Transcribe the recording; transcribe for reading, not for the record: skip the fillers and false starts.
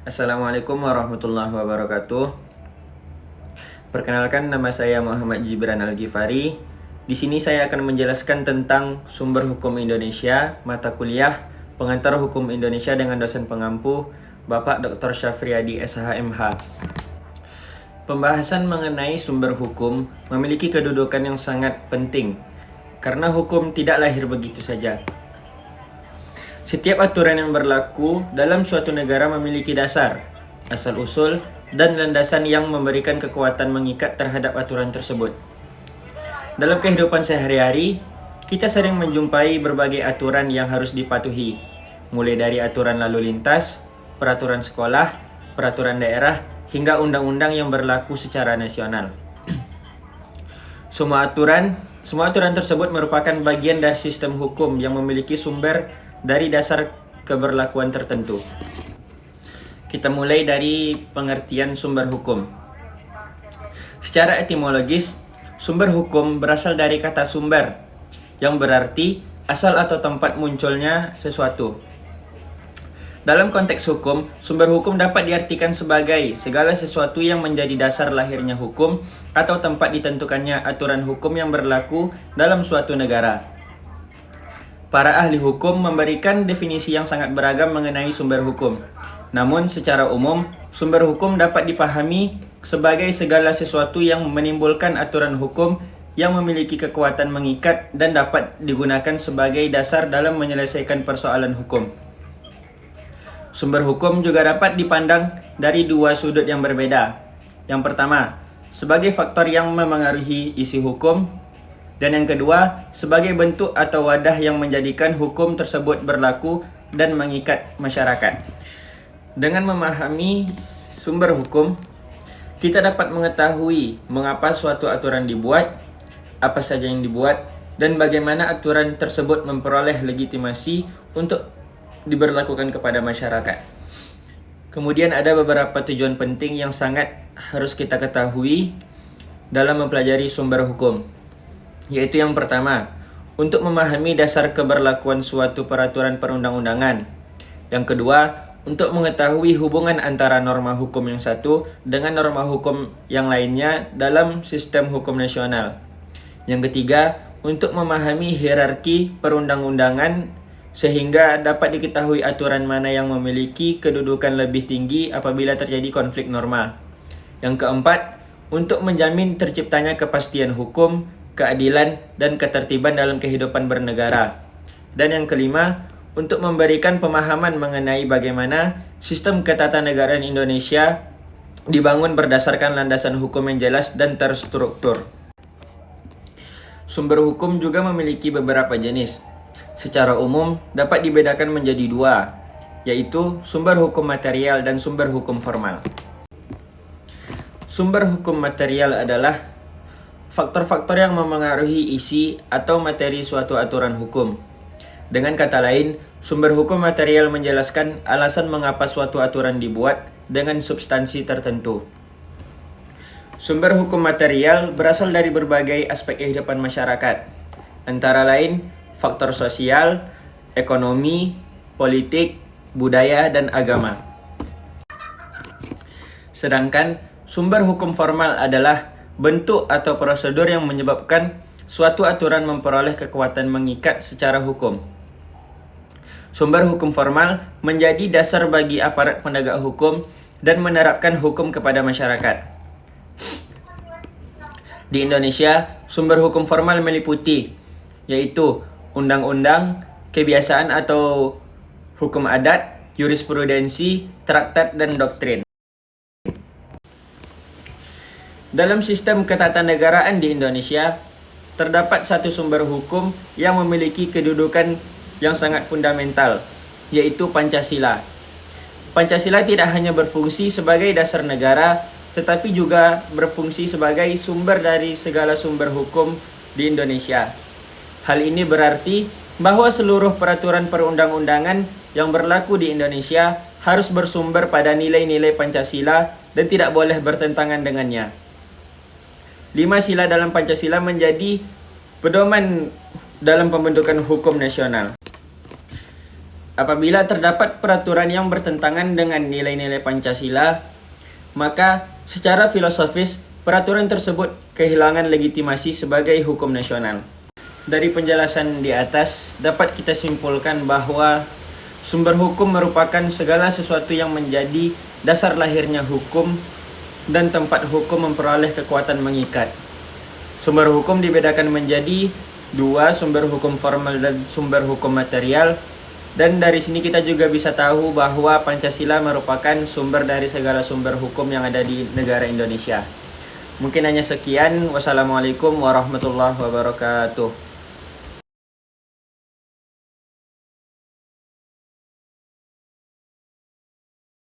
Assalamualaikum warahmatullahi wabarakatuh. Perkenalkan, nama saya Muhammad Gibran Al-Ghifari. Di sini saya akan menjelaskan tentang sumber hukum Indonesia, mata kuliah Pengantar Hukum Indonesia dengan dosen pengampu Bapak Dr. Syafriadi SHMH. Pembahasan mengenai sumber hukum memiliki kedudukan yang sangat penting karena hukum tidak lahir begitu saja. Setiap aturan yang berlaku dalam suatu negara memiliki dasar, asal-usul, dan landasan yang memberikan kekuatan mengikat terhadap aturan tersebut. Dalam kehidupan sehari-hari, kita sering menjumpai berbagai aturan yang harus dipatuhi, mulai dari aturan lalu lintas, peraturan sekolah, peraturan daerah, hingga undang-undang yang berlaku secara nasional. Semua aturan tersebut merupakan bagian dari sistem hukum yang memiliki sumber dari dasar keberlakuan tertentu. Kita mulai dari pengertian sumber hukum. Secara etimologis, sumber hukum berasal dari kata sumber, yang berarti asal atau tempat munculnya sesuatu. Dalam konteks hukum, sumber hukum dapat diartikan sebagai segala sesuatu yang menjadi dasar lahirnya hukum atau tempat ditentukannya aturan hukum yang berlaku dalam suatu negara. Para ahli hukum memberikan definisi yang sangat beragam mengenai sumber hukum. Namun secara umum, sumber hukum dapat dipahami sebagai segala sesuatu yang menimbulkan aturan hukum yang memiliki kekuatan mengikat dan dapat digunakan sebagai dasar dalam menyelesaikan persoalan hukum. Sumber hukum juga dapat dipandang dari dua sudut yang berbeda. Yang pertama, sebagai faktor yang memengaruhi isi hukum, dan yang kedua, sebagai bentuk atau wadah yang menjadikan hukum tersebut berlaku dan mengikat masyarakat. Dengan memahami sumber hukum, kita dapat mengetahui mengapa suatu aturan dibuat, apa saja yang dibuat, dan bagaimana aturan tersebut memperoleh legitimasi untuk diberlakukan kepada masyarakat. Kemudian ada beberapa tujuan penting yang sangat harus kita ketahui dalam mempelajari sumber hukum. Yaitu yang pertama, untuk memahami dasar keberlakuan suatu peraturan perundang-undangan. Yang kedua, untuk mengetahui hubungan antara norma hukum yang satu dengan norma hukum yang lainnya dalam sistem hukum nasional. Yang ketiga, untuk memahami hierarki perundang-undangan sehingga dapat diketahui aturan mana yang memiliki kedudukan lebih tinggi apabila terjadi konflik norma. Yang keempat, untuk menjamin terciptanya kepastian hukum, keadilan, dan ketertiban dalam kehidupan bernegara. Dan yang kelima, untuk memberikan pemahaman mengenai bagaimana sistem ketatanegaraan Indonesia dibangun berdasarkan landasan hukum yang jelas dan terstruktur. Sumber hukum juga memiliki beberapa jenis. Secara umum, dapat dibedakan menjadi dua, yaitu sumber hukum material dan sumber hukum formal. Sumber hukum material adalah faktor-faktor yang memengaruhi isi atau materi suatu aturan hukum. Dengan kata lain, sumber hukum material menjelaskan alasan mengapa suatu aturan dibuat dengan substansi tertentu. Sumber hukum material berasal dari berbagai aspek kehidupan masyarakat, antara lain faktor sosial, ekonomi, politik, budaya, dan agama. Sedangkan sumber hukum formal adalah bentuk atau prosedur yang menyebabkan suatu aturan memperoleh kekuatan mengikat secara hukum. Sumber hukum formal menjadi dasar bagi aparat penegak hukum dan menerapkan hukum kepada masyarakat. Di Indonesia, sumber hukum formal meliputi yaitu undang-undang, kebiasaan atau hukum adat, jurisprudensi, traktat, dan doktrin. Dalam sistem ketatanegaraan di Indonesia, terdapat satu sumber hukum yang memiliki kedudukan yang sangat fundamental, yaitu Pancasila. Pancasila tidak hanya berfungsi sebagai dasar negara, tetapi juga berfungsi sebagai sumber dari segala sumber hukum di Indonesia. Hal ini berarti bahwa seluruh peraturan perundang-undangan yang berlaku di Indonesia harus bersumber pada nilai-nilai Pancasila dan tidak boleh bertentangan dengannya. 5 sila dalam Pancasila menjadi pedoman dalam pembentukan hukum nasional. Apabila terdapat peraturan yang bertentangan dengan nilai-nilai Pancasila, maka secara filosofis peraturan tersebut kehilangan legitimasi sebagai hukum nasional. Dari penjelasan di atas dapat kita simpulkan bahwa sumber hukum merupakan segala sesuatu yang menjadi dasar lahirnya hukum dan tempat hukum memperoleh kekuatan mengikat. Sumber hukum dibedakan menjadi dua, sumber hukum formal dan sumber hukum material. Dan dari sini kita juga bisa tahu bahwa Pancasila merupakan sumber dari segala sumber hukum yang ada di negara Indonesia. Mungkin hanya sekian. Wassalamualaikum warahmatullahi wabarakatuh.